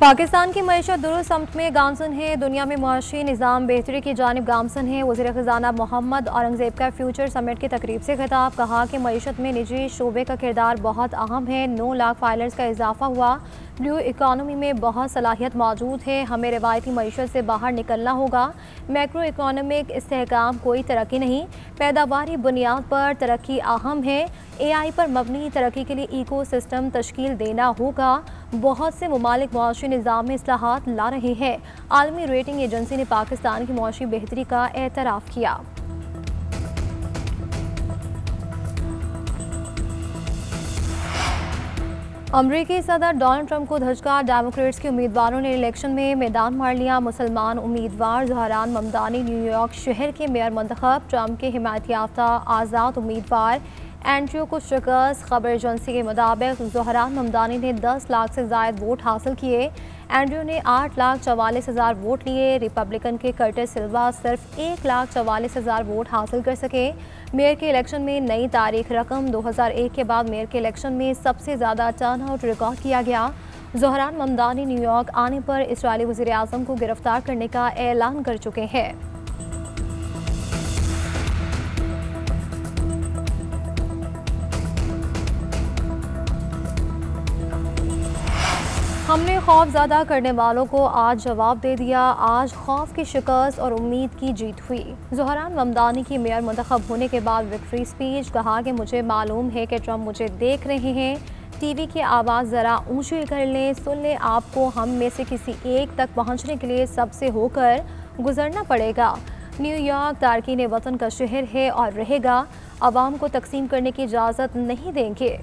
पाकिस्तान की मईशत दुरुस्त समत में गामजन है। दुनिया में मुआशी निज़ाम बेहतरी की जानिब गामजन है। वज़ीर ख़ज़ाना मोहम्मद औरंगज़ेब का फ्यूचर समिट की तकरीब से खिताब। कहा कि मईशत में निजी शोबे का किरदार बहुत अहम है। 9 लाख फाइलर्स का इजाफा हुआ। ब्लू इकानमी में बहुत सलाहियत मौजूद है। हमें रिवायती मईशत से बाहर निकलना होगा। मैक्रो इकोनॉमिक इस्तेहकाम कोई तरक्की नहीं, पैदावारी बुनियाद पर तरक्की अहम है। AI पर मबनी तरक्की के लिए इको सिस्टम तश्कील देना होगा। बहुत से ममालिक मुआशी निज़ाम में इस्लाहात ला रहे हैं। आलमी रेटिंग एजेंसी ने पाकिस्तान की मुआशी बेहतरी का एतराफ़ किया। अमरीकी सदर डोनाल्ड ट्रंप को धचका। डेमोक्रेट्स के उम्मीदवारों ने इलेक्शन में मैदान मार लिया। मुसलमान उम्मीदवार ज़हरान ममदानी न्यूयॉर्क शहर के मेयर मंतखब। ट्रंप के हिमायत याफ्ता आज़ाद उम्मीदवार एंड्रयू को शिकस्त। खबर एजेंसी के मुताबिक ज़हरान ममदानी ने 10 लाख से ज़ायद वोट हासिल किए। एंड्रयू ने 8,44,000 वोट लिए। रिपब्लिकन के कर्टिस सिल्वा सिर्फ 1,44,000 वोट हासिल कर सके। मेयर के इलेक्शन में नई तारीख रकम 2001 के बाद मेयर के इलेक्शन में सबसे ज़्यादा टर्नआउट रिकॉर्ड किया गया। ज़हरान ममदानी न्यूयॉर्क आने पर इसराइली वज़ीर आज़म को गिरफ्तार करने का ऐलान कर चुके हैं। हमने खौफ ज़्यादा करने वालों को आज जवाब दे दिया। आज खौफ की शिकस्त और उम्मीद की जीत हुई। ज़हरान ममदानी की मेयर मुंतखब होने के बाद विक्ट्री स्पीच। कहा कि मुझे मालूम है कि ट्रंप मुझे देख रहे हैं। टीवी की आवाज़ ज़रा ऊंची कर लें, सुन लें। आपको हम में से किसी एक तक पहुंचने के लिए सबसे होकर गुजरना पड़ेगा। न्यूयॉर्क तारकीन वतन का शहर है और रहेगा। आवाम को तकसीम करने की इजाज़त नहीं देंगे।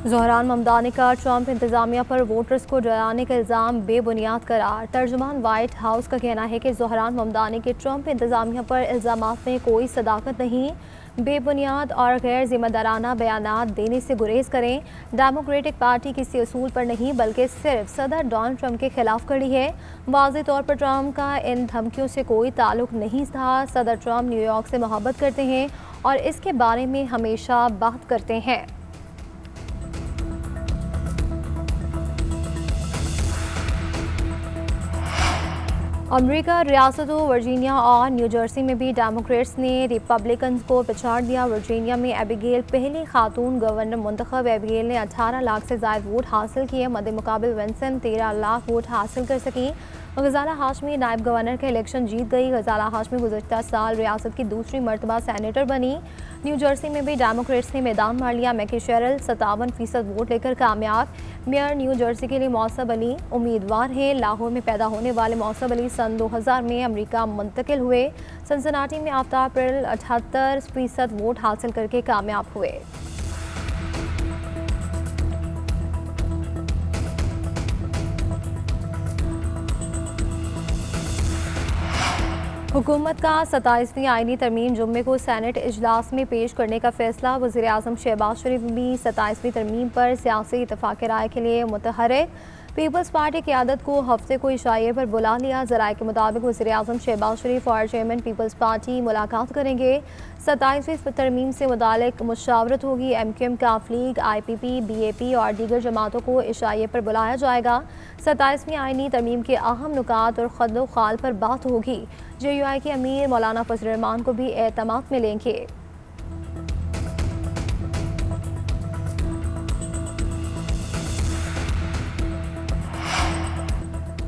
ज़हरान ममदानी का ट्रंप इंतज़ामिया पर वोटर्स को डराने का इल्ज़ाम बेबुनियाद करार। तर्जुमान वाइट हाउस का कहना है कि ज़हरान ममदानी के ट्रंप इंतज़ामिया पर इल्ज़ामात में कोई सदाकत नहीं, बेबुनियाद और गैर जिम्मेदाराना बयानात देने से गुरेज करें। डेमोक्रेटिक पार्टी किसी असूल पर नहीं बल्कि सिर्फ सदर डोनाल्ड ट्रंप के खिलाफ खड़ी है। वाज़ेह तौर पर ट्रंप का इन धमकियों से कोई ताल्लुक नहीं था। सदर ट्रंप न्यूयॉर्क से मोहब्बत करते हैं और इसके बारे में हमेशा बात करते हैं। अमेरिका रियासतों वर्जीनिया और न्यू जर्सी में भी डेमोक्रेट्स ने रिपब्लिकन्स को पिछाड़ दिया। वर्जीनिया में एबिगेल पहली खातून गवर्नर मुंतखब। एबिगेल ने 18 लाख से ज़ायद वोट हासिल किए। मद्दे मुकाबिल विंसन 13 लाख वोट हासिल कर सकी। गजाला हाशमी नायब गवर्नर का इलेक्शन जीत गई। गजाला हाशमी गुज़श्ता साल रियासत की दूसरी मरतबा सेनेटर बनी। न्यू जर्सी में भी डेमोक्रेट्स ने मैदान मार लिया। मैकी शेरल 57% वोट लेकर कामयाब। मेयर न्यू जर्सी के लिए मौसम अली उम्मीदवार हैं। लाहौर में पैदा होने वाले मौसम अली सन 2000 में अमेरिका मुंतकिल हुए। सनसनाटी में आफ्ताब पेरल 78% वोट हासिल करके कामयाब हुए। हुकूमत का 27वीं आईनी तरमीम जुम्मे को सैनेट इजलास में पेश करने का फैसला। वज़ीर आज़म शहबाज शरीफ भी 27वीं तरमीम पर सियासी इत्तफाक़ राय के लिए मुतहर्रिक। पीपल्स पार्टी क़यादत को हफ्ते को इशाये पर बुला लिया। ज़राए के मुताबिक वज़ीर आज़म शहबाज शरीफ और चेयरमैन पीपल्स पार्टी मुलाकात करेंगे। 27वीं तरमीम से मुतालिक मुशावरत होगी। MQM, काफ लीग, IPP, BAP और दीगर जमातों को इशाये पर बुलाया जाएगा। 27वीं आईनी तरमीम के अहम नुकात और खद्दो खाल पर बात होगी। JUI के अमीर मौलाना फजल रहमान को भी एतमाद मिलेंगे।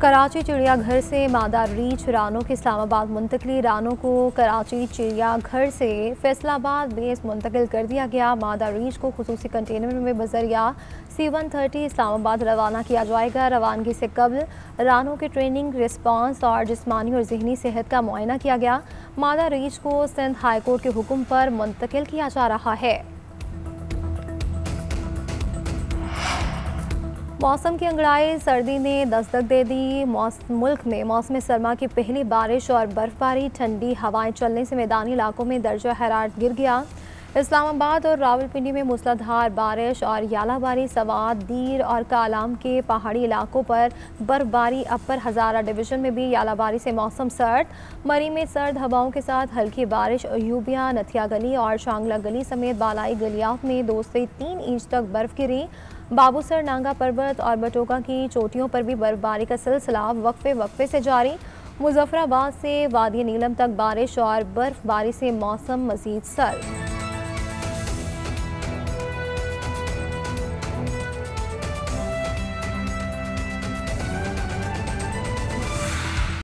कराची चिड़ियाघर से मादा रीछ रानों की इस्लामाबाद मुंतकली। रानों को कराची चिड़ियाघर से फैसलाबाद बेस मुंतकिल कर दिया गया। मादा रीछ को खुसूसी कंटेनर में बजरिया C-130 इस्लामाबाद रवाना किया जाएगा। रवानगी से कबल रानों की ट्रेनिंग, रिस्पांस और जिस्मानी और जहनी सेहत का मुआयना किया गया। मादा रीछ को सिंध हाई कोर्ट के हुक्म पर मुंतकिल किया जा रहा है। मौसम की अंगड़ाई, सर्दी ने दस्तक दे दी। मुल्क में मौसम सरमा की पहली बारिश और बर्फबारी। ठंडी हवाएं चलने से मैदानी इलाकों में दर्जा हरारत गिर गया। इस्लामाबाद और रावलपिंडी में मूसलाधार बारिश और यालाबारी। सवात, दीर और कालाम के पहाड़ी इलाकों पर बर्फबारी। अपर हज़ारा डिवीज़न में भी यालाबारी से मौसम सर्द। मरी में सर्द हवाओं के साथ हल्की बारिश। अयूबिया, नथिया गली और शांगला गली समेत बालाई गलियात में 2 से 3 इंच तक बर्फ गिरी। बाबूसर, नांगा पर्वत और बटोका की चोटियों पर भी बर्फबारी का सिलसिला वक्फे वक्फे से जारी। मुजफ्फराबाद से वादी नीलम तक बारिश और बर्फबारी से मौसम मजीद सर्द।